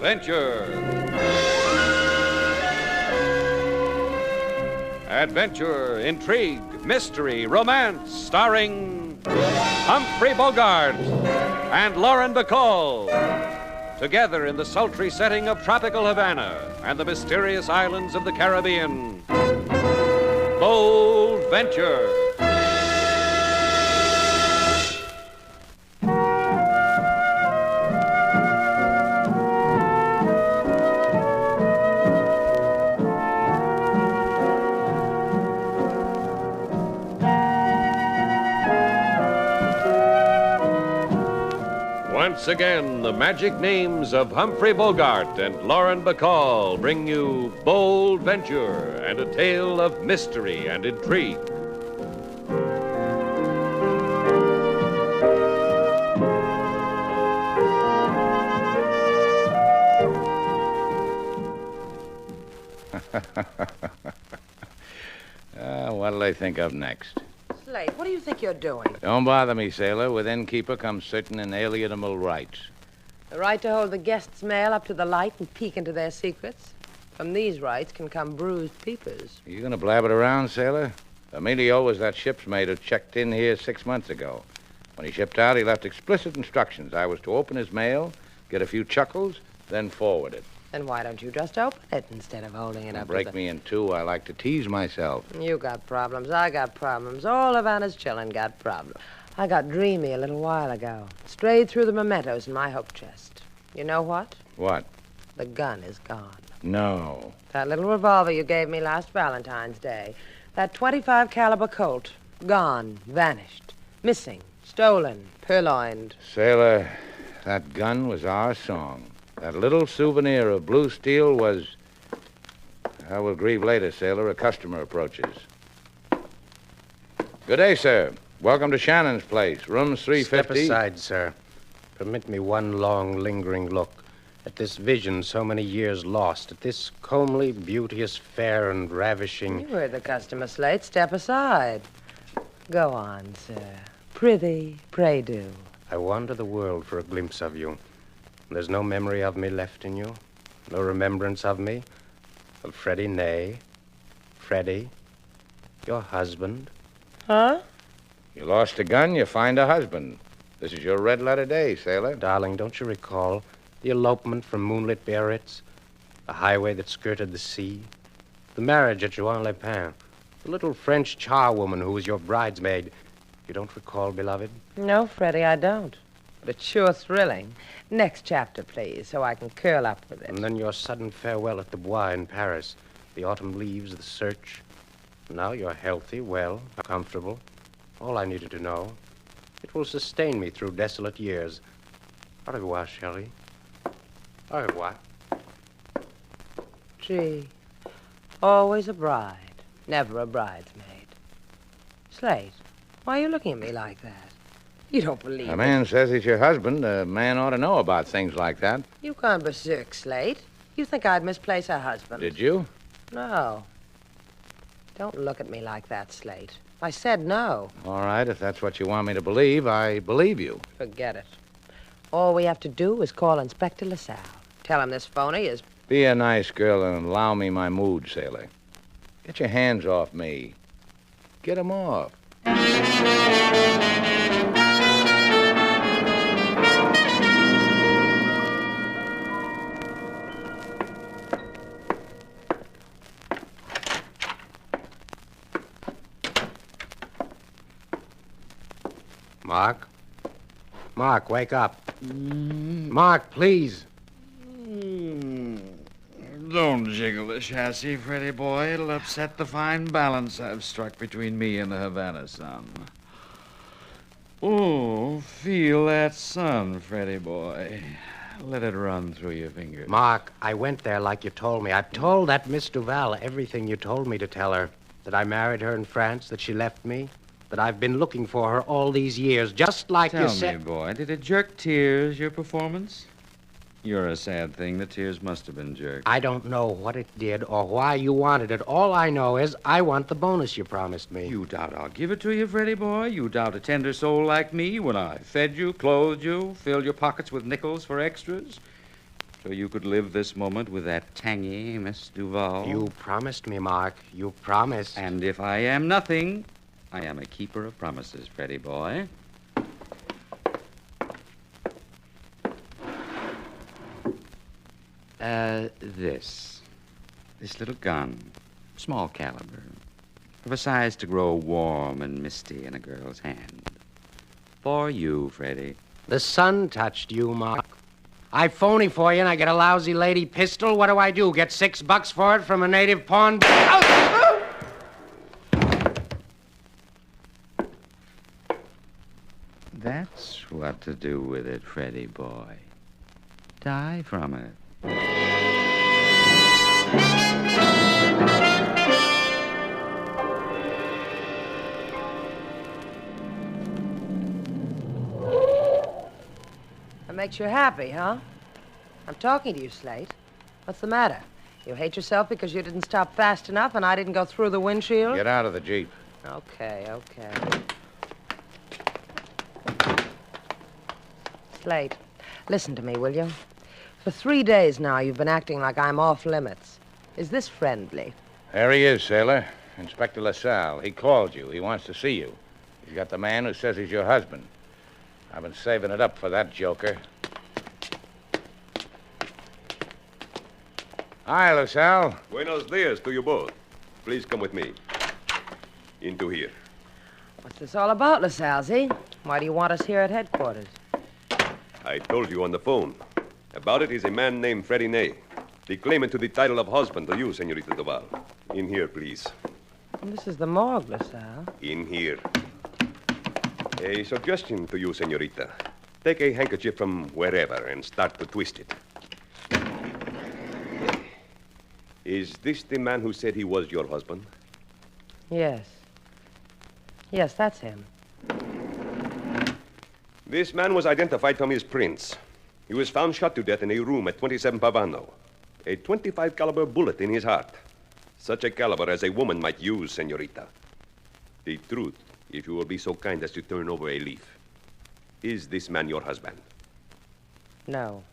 Venture. Adventure, intrigue, mystery, romance, starring Humphrey Bogart and Lauren Bacall. Together in the sultry setting of tropical Havana and the mysterious islands of the Caribbean. Bold Venture. Once again, the magic names of Humphrey Bogart and Lauren Bacall bring you Bold Venture and a tale of mystery and intrigue. What'll they think of next? Slate, what do you think you're doing? Don't bother me, sailor. With innkeeper comes certain inalienable rights. The right to hold the guests' mail up to the light and peek into their secrets. From these rights can come bruised peepers. You gonna blab it around, sailor? Emilio was that ship's mate who checked in here 6 months ago. When he shipped out, he left explicit instructions. I was to open his mail, get a few chuckles, then forward it. Then why don't you just open it instead of holding it up Break to the... me in two. I like to tease myself. You got problems. I got problems. All Havana's chillin' got problems. I got dreamy a little while ago. Strayed through the mementos in my hook chest. You know what? What? The gun is gone. No. That little revolver you gave me last Valentine's Day. That .25 caliber Colt. Gone. Vanished. Missing. Stolen. Purloined. Sailor, that gun was our song. That little souvenir of blue steel was... I will grieve later, sailor. A customer approaches. Good day, sir. Welcome to Shannon's place. Rooms 350. Step aside, sir. Permit me one long, lingering look at this vision so many years lost, at this comely, beauteous, fair, and ravishing... You heard the customer, Slate. Step aside. Go on, sir. Prithee, pray do. I wander the world for a glimpse of you. There's no memory of me left in you, no remembrance of me. Well, Freddie, nay. Freddie, your husband. Huh? You lost a gun, you find a husband. This is your red letter day, sailor. Darling, don't you recall the elopement from moonlit Biarritz, the highway that skirted the sea, the marriage at Juan-les-Pins, the little French charwoman who was your bridesmaid? You don't recall, beloved? No, Freddie, I don't. But it's sure thrilling. Next chapter, please, so I can curl up with it. And then your sudden farewell at the Bois in Paris, the autumn leaves, the search. Now you're healthy, well, comfortable. All I needed to know. It will sustain me through desolate years. Au revoir, chérie. Au revoir. Gee, always a bride, never a bridesmaid. Slate, why are you looking at me like that? You don't believe A man says he's your husband. A man ought to know about things like that. You can't berserk, Slate. You think I'd misplace a husband? Did you? No. Don't look at me like that, Slate. I said no. All right, if that's what you want me to believe, I believe you. Forget it. All we have to do is call Inspector LaSalle. Tell him this phony is... Be a nice girl and allow me my mood, sailor. Get your hands off me. Get 'em off. Mark? Mark, wake up. Mark, please. Don't jiggle the chassis, Freddie boy. It'll upset the fine balance I've struck between me and the Havana sun. Oh, feel that sun, Freddie boy. Let it run through your fingers. Mark, I went there like you told me. I've told that Miss Duval everything you told me to tell her. That I married her in France, that she left me, that I've been looking for her all these years, just like you said. Tell me, boy, did it jerk tears, your performance? You're a sad thing. The tears must have been jerked. I don't know what it did or why you wanted it. All I know is I want the bonus you promised me. You doubt I'll give it to you, Freddie boy? You doubt a tender soul like me when I fed you, clothed you, filled your pockets with nickels for extras? So you could live this moment with that tangy Miss Duval? You promised me, Mark. You promised. And if I am nothing, I am a keeper of promises, Freddie boy. This little gun, small caliber, of a size to grow warm and misty in a girl's hand. For you, Freddie. The sun touched you, Mark. I phony for you and I get a lousy lady pistol. What do? Get $6 for it from a native pawn... That's what to do with it, Freddie boy. Die from it. That makes you happy, huh? I'm talking to you, Slate. What's the matter? You hate yourself because you didn't stop fast enough and I didn't go through the windshield? Get out of the Jeep. Okay. Slate, listen to me, will you? For 3 days now, you've been acting like I'm off limits. Is this friendly? There he is, sailor. Inspector LaSalle. He called you. He wants to see you. He's got the man who says he's your husband. I've been saving it up for that joker. Hi, LaSalle. Buenos dias to you both. Please come with me. Into here. What's this all about, LaSalle? Why do you want us here at headquarters? I told you on the phone. About it is a man named Freddie Ney, the claimant to the title of husband to you, Senorita Duval. In here, please. This is the morgue, LaSalle. In here. A suggestion to you, Senorita. Take a handkerchief from wherever and start to twist it. Is this the man who said he was your husband? Yes. Yes, that's him. This man was identified from his prints. He was found shot to death in a room at 27 Pavano. A 25 caliber bullet in his heart. Such a caliber as a woman might use, Senorita. The truth, if you will be so kind as to turn over a leaf. Is this man your husband? No.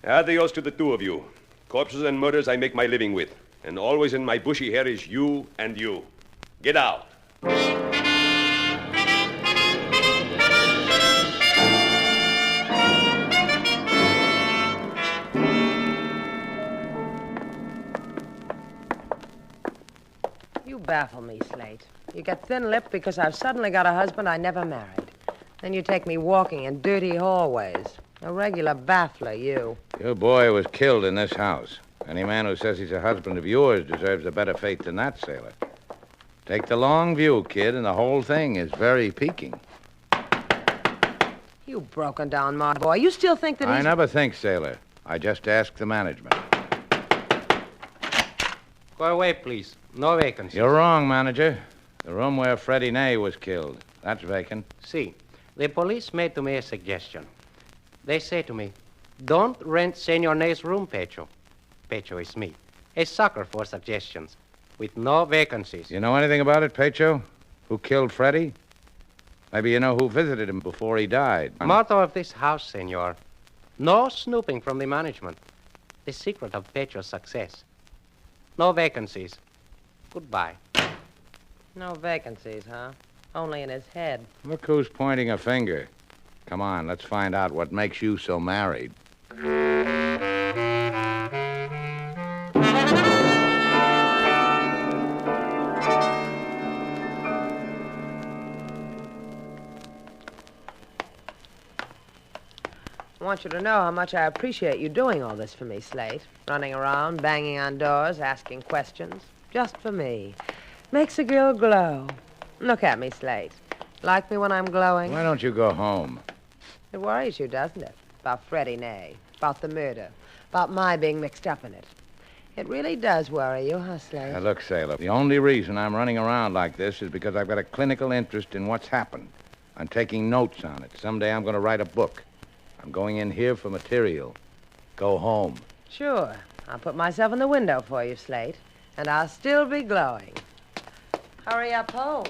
Adios to the two of you. Corpses and murders I make my living with. And always in my bushy hair is you and you. Get out. You baffle me, Slate. You get thin-lipped because I've suddenly got a husband I never married. Then you take me walking in dirty hallways. A regular baffler, you. Your boy was killed in this house. Any man who says he's a husband of yours deserves a better fate than that, sailor. Take the long view, kid, and the whole thing is very piquing. You broken down, my boy. You still think that I never think, sailor. I just ask the management. Go away, please. No vacancies. You're wrong, manager. The room where Freddie Ney was killed, that's vacant. See, the police made to me a suggestion. They say to me, don't rent Senor Ney's room, Pecho. Pecho is me, a sucker for suggestions, with no vacancies. You know anything about it, Pecho? Who killed Freddie? Maybe you know who visited him before he died. Motto of this house, senor. No snooping from the management. The secret of Pecho's success. No vacancies. Goodbye. No vacancies, huh? Only in his head. Look who's pointing a finger. Come on, let's find out what makes you so married. I want you to know how much I appreciate you doing all this for me, Slate. Running around, banging on doors, asking questions. Just for me. Makes a girl glow. Look at me, Slate. Like me when I'm glowing? Why don't you go home? It worries you, doesn't it? About Freddie Ney, about the murder, about my being mixed up in it. It really does worry you, huh, Slate? Now, look, sailor, the only reason I'm running around like this is because I've got a clinical interest in what's happened. I'm taking notes on it. Someday I'm going to write a book. I'm going in here for material. Go home. Sure. I'll put myself in the window for you, Slate, and I'll still be glowing. Hurry up home.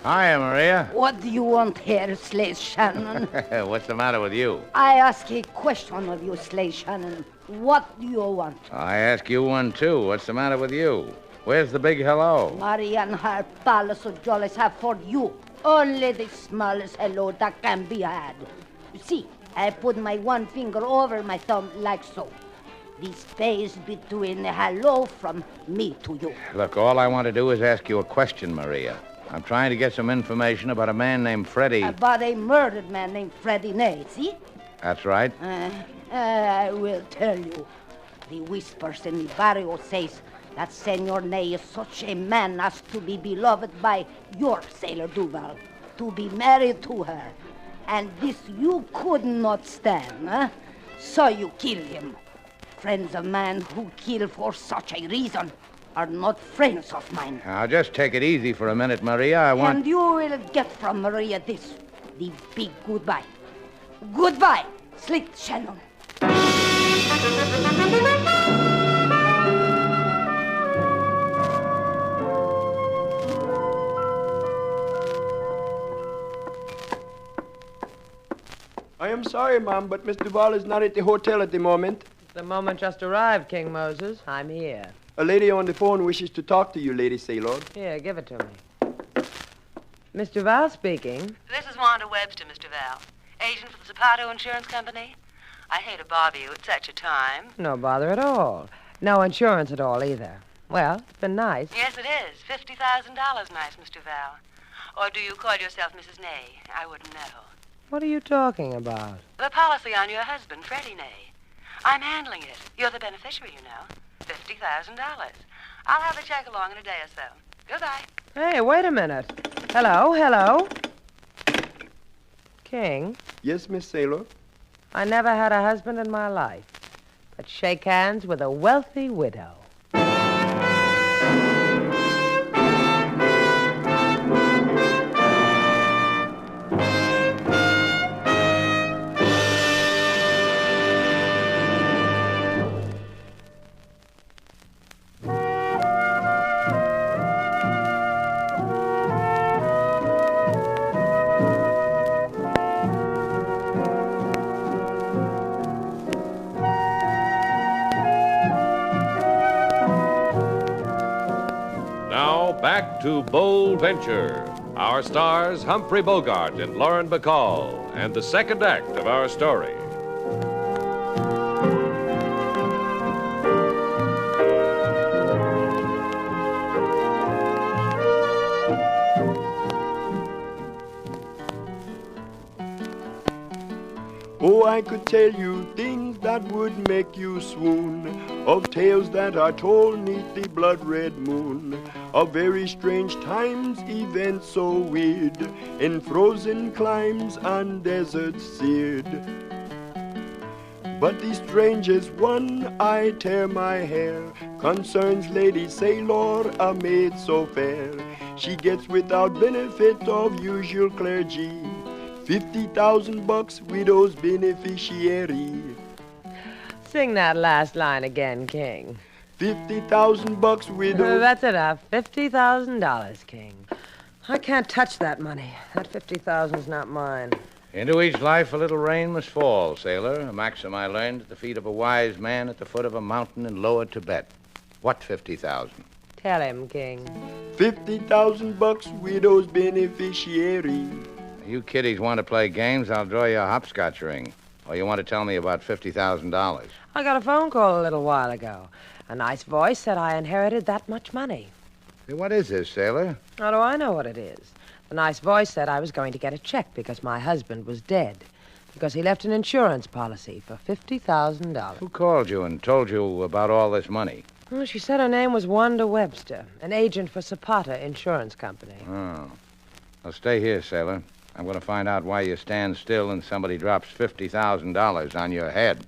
Hiya, Maria. What do you want here, Slade Shannon? What's the matter with you? I ask a question of you, Slade Shannon. What do you want? I ask you one, too. What's the matter with you? Where's the big hello? Maria and her palace of jollies have for you only the smallest hello that can be had. You see, I put my one finger over my thumb like so. The space between the hello from me to you. Look, all I want to do is ask you a question, Maria. I'm trying to get some information about a man named Freddie. About a murdered man named Freddie Ney, see? That's right. I will tell you. The whispers in the barrio says that Senor Ney is such a man as to be beloved by your Sailor Duval, to be married to her. And this you could not stand, huh? So you kill him. Friends of man who kill for such a reason are not friends of mine. Now, just take it easy for a minute, Maria. And you will get from Maria this, the big goodbye. Goodbye, Slade Shannon. I am sorry, Mom, but Miss Duval is not at the hotel at the moment. The moment just arrived, King Moses. I'm here. A lady on the phone wishes to talk to you, Lady Sailor. Here, give it to me. Mr. Val speaking. This is Wanda Webster, Mr. Val. Agent for the Zapato Insurance Company. I hate to bother you at such a time. No bother at all. No insurance at all, either. Well, it's been nice. Yes, it is. $50,000 nice, Mr. Val. Or do you call yourself Mrs. Ney? I wouldn't know. What are you talking about? The policy on your husband, Freddie Ney. I'm handling it. You're the beneficiary, you know. $50,000. I'll have the check along in a day or so. Goodbye. Hey, wait a minute. Hello? King, Yes, Miss Sailor? I never had a husband in my life, but shake hands with a wealthy widow. Back to Bold Venture. Our stars, Humphrey Bogart and Lauren Bacall, and the second act of our story. Oh, I could tell you things that would make you swoon, of tales that are told neath the blood-red moon, of very strange times, events so weird, in frozen climes and deserts seared. But the strangest one, I tear my hair, concerns Lady Sailor, a maid so fair. She gets without benefit of usual clergy, $50,000 widow's beneficiary. Sing that last line again, King. $50,000 widow. That's enough. $50,000, King. I can't touch that money. That $50,000's not mine. Into each life a little rain must fall, sailor. A maxim I learned at the feet of a wise man at the foot of a mountain in lower Tibet. What 50,000? Tell him, King. $50,000 widow's beneficiary. You kiddies want to play games, I'll draw you a hopscotch ring. Or you want to tell me about $50,000? I got a phone call a little while ago. A nice voice said I inherited that much money. Hey, what is this, sailor? How do I know what it is? The nice voice said I was going to get a check because my husband was dead. Because he left an insurance policy for $50,000. Who called you and told you about all this money? Well, she said her name was Wanda Webster, an agent for Zapata Insurance Company. Oh. Well, stay here, sailor. I'm going to find out why you stand still and somebody drops $50,000 on your head.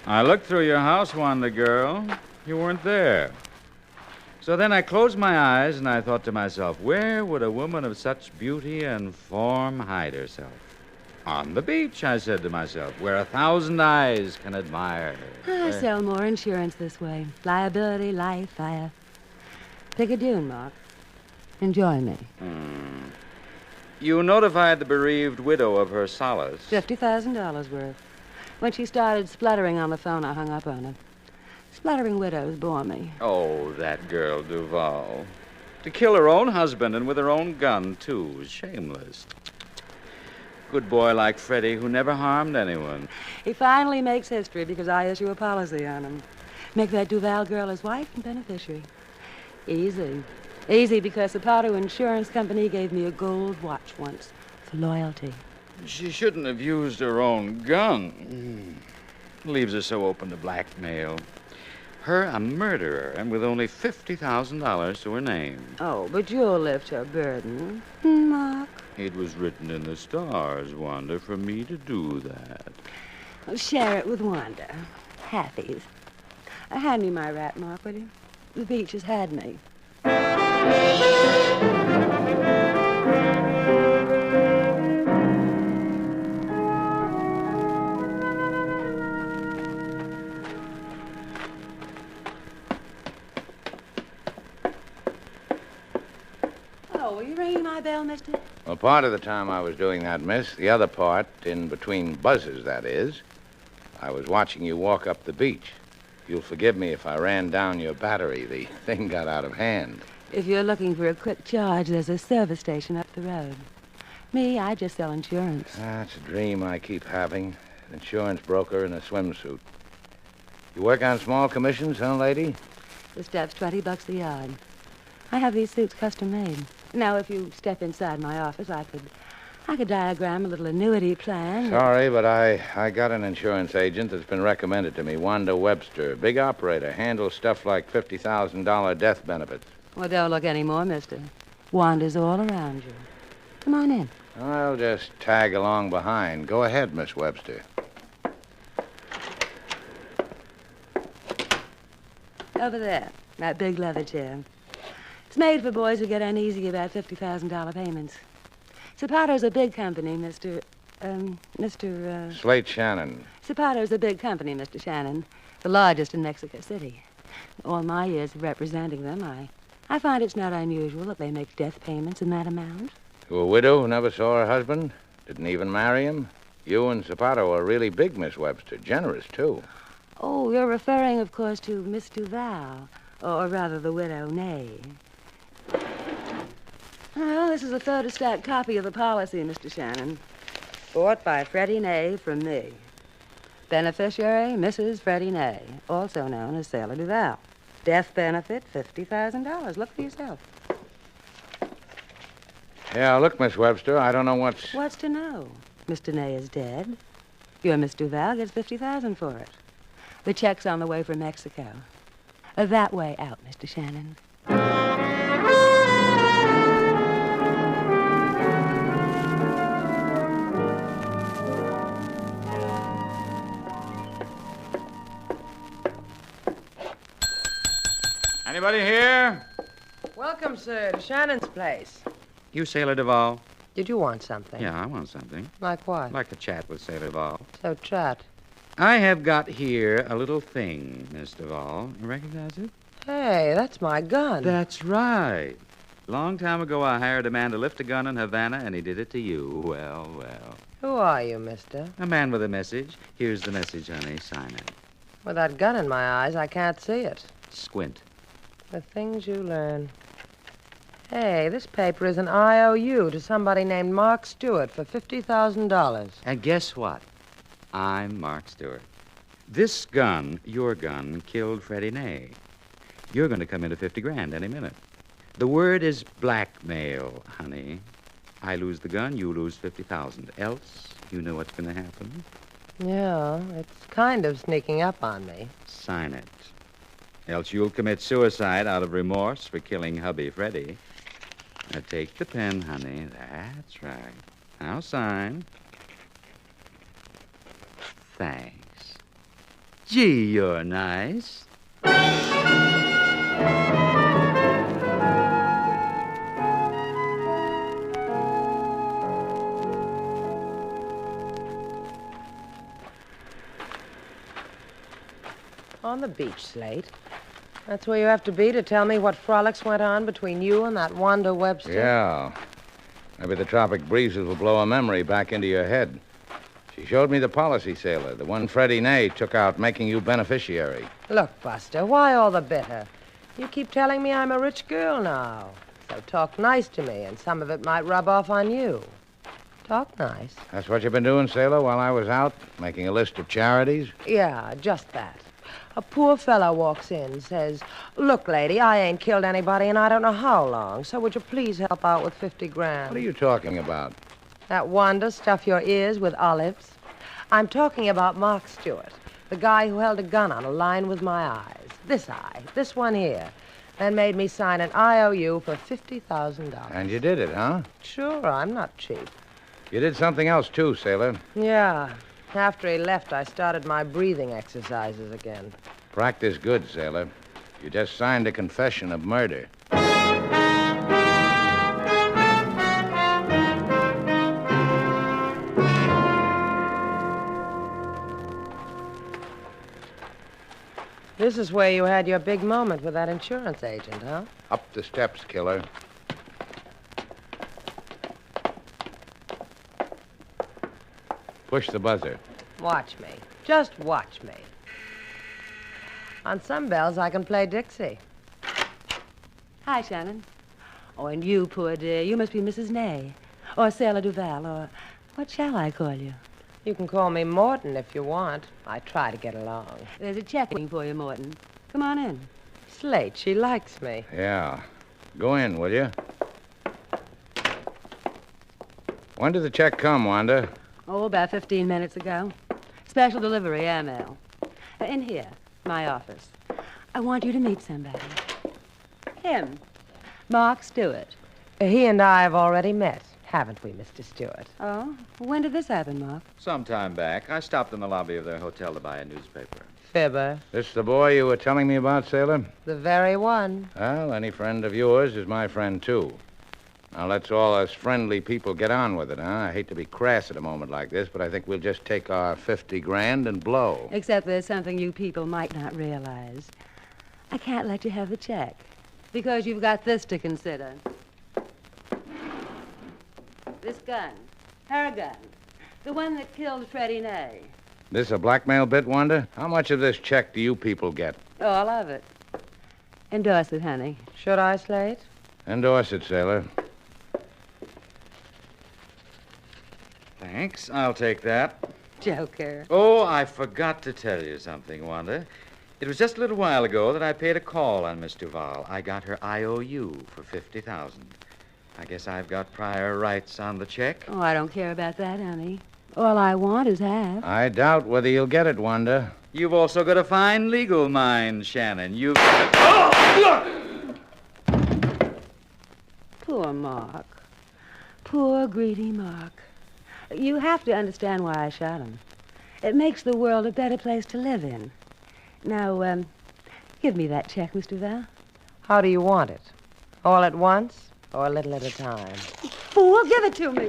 I looked through your house, Wanda girl. You weren't there. So then I closed my eyes and I thought to myself, where would a woman of such beauty and form hide herself? On the beach, I said to myself, where 1,000 eyes can admire her. I sell more insurance this way. Liability, life, fire. Pick a dune, Mark. Enjoy me. You notified the bereaved widow of her solace. $50,000 worth. When she started spluttering on the phone, I hung up on her. Spluttering widows bore me. Oh, that girl, Duval. To kill her own husband and with her own gun, too. Shameless. Good boy like Freddie who never harmed anyone. He finally makes history because I issue a policy on him. Make that Duval girl his wife and beneficiary. Easy. Easy because the Powder Insurance Company gave me a gold watch once for loyalty. She shouldn't have used her own gun. Leaves her so open to blackmail. Her a murderer, and with only $50,000 to her name. Oh, but you'll lift her burden, Mark. It was written in the stars, Wanda, for me to do that. Well, share it with Wanda. Halfies. Hand me my rat, Mark, will you? The beach has had me. Oh, were you ringing my bell, mister? Well, part of the time I was doing that, miss. The other part, in between buzzes, that is, I was watching you walk up the beach. You'll forgive me if I ran down your battery. The thing got out of hand. If you're looking for a quick charge, there's a service station up the road. Me, I just sell insurance. That's a dream I keep having. An insurance broker in a swimsuit. You work on small commissions, huh, lady? The stuff's $20 a yard. I have these suits custom made. Now, if you step inside my office, I could diagram a little annuity plan. Sorry, but I got an insurance agent that's been recommended to me, Wanda Webster. Big operator, handles stuff like $50,000 death benefits. Well, don't look any more, mister. Wanda's all around you. Come on in. I'll just tag along behind. Go ahead, Miss Webster. Over there, that big leather chair. It's made for boys who get uneasy about $50,000 payments. Zapato's a big company, Mr. Slate Shannon. Zapato's a big company, Mr. Shannon. The largest in Mexico City. All my years of representing them, I find it's not unusual that they make death payments in that amount. To a widow who never saw her husband? Didn't even marry him? You and Zapato are really big, Miss Webster. Generous, too. Oh, you're referring, of course, to Miss Duval, or rather the widow Ney. Well, this is a photostat copy of the policy, Mr. Shannon. Bought by Freddie Ney from me. Beneficiary, Mrs. Freddie Ney, also known as Sailor Duval. Death benefit, $50,000. Look for yourself. Yeah, look, Miss Webster, I don't know what's... What's to know? Mr. Ney is dead. Your Miss Duval gets $50,000 for it. The check's on the way from Mexico. That way out, Mr. Shannon. Anybody here? Welcome, sir, to Shannon's place. You Sailor Duval? Did you want something? Yeah, I want something. Like what? I'd like to chat with Sailor Duval. So, chat. I have got here a little thing, Miss Duval. You recognize it? Hey, that's my gun. That's right. Long time ago, I hired a man to lift a gun in Havana, and he did it to you. Well, well. Who are you, mister? A man with a message. Here's the message, honey. Sign it. With that gun in my eyes, I can't see it. Squint. The things you learn. Hey, this paper is an IOU to somebody named Mark Stewart for $50,000. And guess what? I'm Mark Stewart. This gun, your gun, killed Freddie Ney. You're going to come into $50,000 any minute. The word is blackmail, honey. I lose the gun, you lose $50,000. Else, you know what's going to happen. Yeah, it's kind of sneaking up on me. Sign it. Else you'll commit suicide out of remorse for killing hubby Freddie. Now take the pen, honey. That's right. Now sign. Thanks. Gee, you're nice. On the beach, Slate. That's where you have to be to tell me what frolics went on between you and that Wanda Webster. Yeah. Maybe the tropic breezes will blow a memory back into your head. She showed me the policy, sailor, the one Freddie Ney took out making you beneficiary. Look, Buster, why all the bitter? You keep telling me I'm a rich girl now. So talk nice to me, and some of it might rub off on you. Talk nice. That's what you've been doing, sailor, while I was out, making a list of charities? Yeah, just that. A poor fellow walks in, says, "Look, lady, I ain't killed anybody in I don't know how long, so would you please help out with 50 grand? What are you talking about? That Wanda stuff your ears with olives? I'm talking about Mark Stewart, the guy who held a gun on a line with my eyes. This eye, this one here. Then made me sign an IOU for $50,000. And you did it, huh? Sure, I'm not cheap. You did something else, too, sailor. Yeah. After he left, I started my breathing exercises again. Practice good, sailor. You just signed a confession of murder. This is where you had your big moment with that insurance agent, huh? Up the steps, killer. Push the buzzer. Watch me. Just watch me. On some bells, I can play Dixie. Hi, Shannon. Oh, and you, poor dear, you must be Mrs. Ney, or Sailor Duval, or what shall I call you? You can call me Morton if you want. I try to get along. There's a check waiting for you, Morton. Come on in. Slate, she likes me. Yeah. Go in, will you? When did the check come, Wanda? Oh, about 15 minutes ago. Special delivery, airmail. In here, my office. I want you to meet somebody. Him, Mark Stewart. He and I have already met, haven't we, Mr. Stewart? Oh, when did this happen, Mark? Some time back, I stopped in the lobby of their hotel to buy a newspaper. Fibber. This the boy you were telling me about, sailor? The very one. Well, any friend of yours is my friend, too. Now, let's all us friendly people get on with it, huh? I hate to be crass at a moment like this, but I think we'll just take our 50 grand and blow. Except there's something you people might not realize. I can't let you have the check, because you've got this to consider. This gun. Her gun. The one that killed Freddie Ney. This a blackmail bit, Wanda? How much of this check do you people get? All of it. Endorse it, honey. Should I, Slate? Endorse it, sailor. Thanks. I'll take that. Joker. Oh, I forgot to tell you something, Wanda. It was just a little while ago that I paid a call on Miss Duval. I got her IOU for $50,000. I guess I've got prior rights on the check. Oh, I don't care about that, honey. All I want is half. I doubt whether you'll get it, Wanda. You've also got a fine legal mind, Shannon. You've... Poor Mark. Poor, greedy Mark. You have to understand why I shot him. It makes the world a better place to live in. Now, give me that check, Mr. Val. How do you want it? All at once or a little at a time? Fool, give it to me.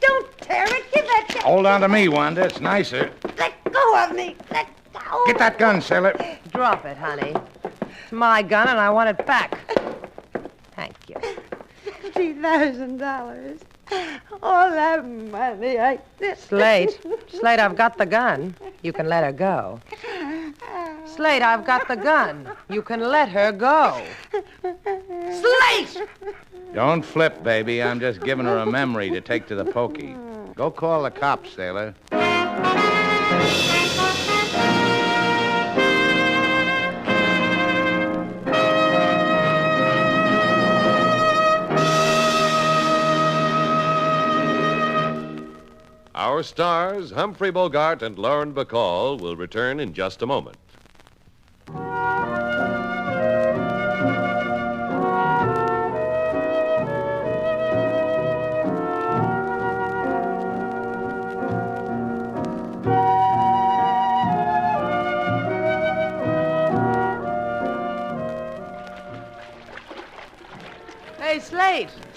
Don't tear it. Give that check. Hold on to me, Wanda. It's nicer. Let go of me. Let go. Get that gun, sailor. Drop it, honey. It's my gun, and I want it back. Thank you. $50,000. All that money. Slate, I've got the gun. You can let her go. Slate, I've got the gun. You can let her go. Slate! Don't flip, baby. I'm just giving her a memory to take to the pokey. Go call the cops, sailor. Our stars, Humphrey Bogart and Lauren Bacall, will return in just a moment.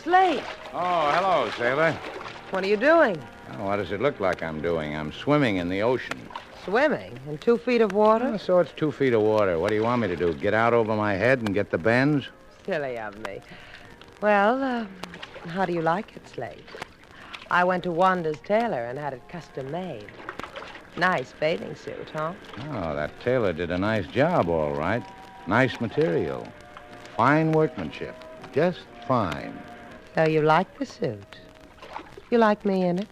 Slate. Oh, hello, sailor. What are you doing? Oh, what does it look like I'm doing? I'm swimming in the ocean. Swimming in 2 feet of water? Oh, so it's 2 feet of water. What do you want me to do? Get out over my head and get the bends? Silly of me. Well, how do you like it, Slate? I went to Wanda's tailor and had it custom made. Nice bathing suit, huh? Oh, that tailor did a nice job, all right. Nice material. Fine workmanship. Just fine. So you like the suit? You like me in it?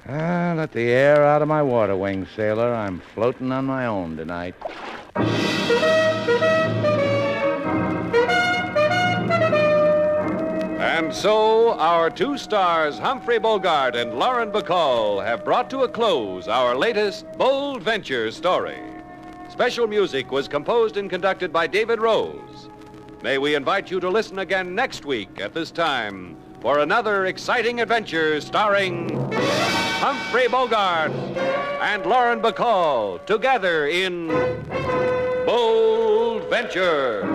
Let the air out of my water wings, sailor. I'm floating on my own tonight. And so, our 2 stars, Humphrey Bogart and Lauren Bacall, have brought to a close our latest Bold Venture story. Special music was composed and conducted by David Rose. May we invite you to listen again next week at this time for another exciting adventure starring Humphrey Bogart and Lauren Bacall together in Bold Venture.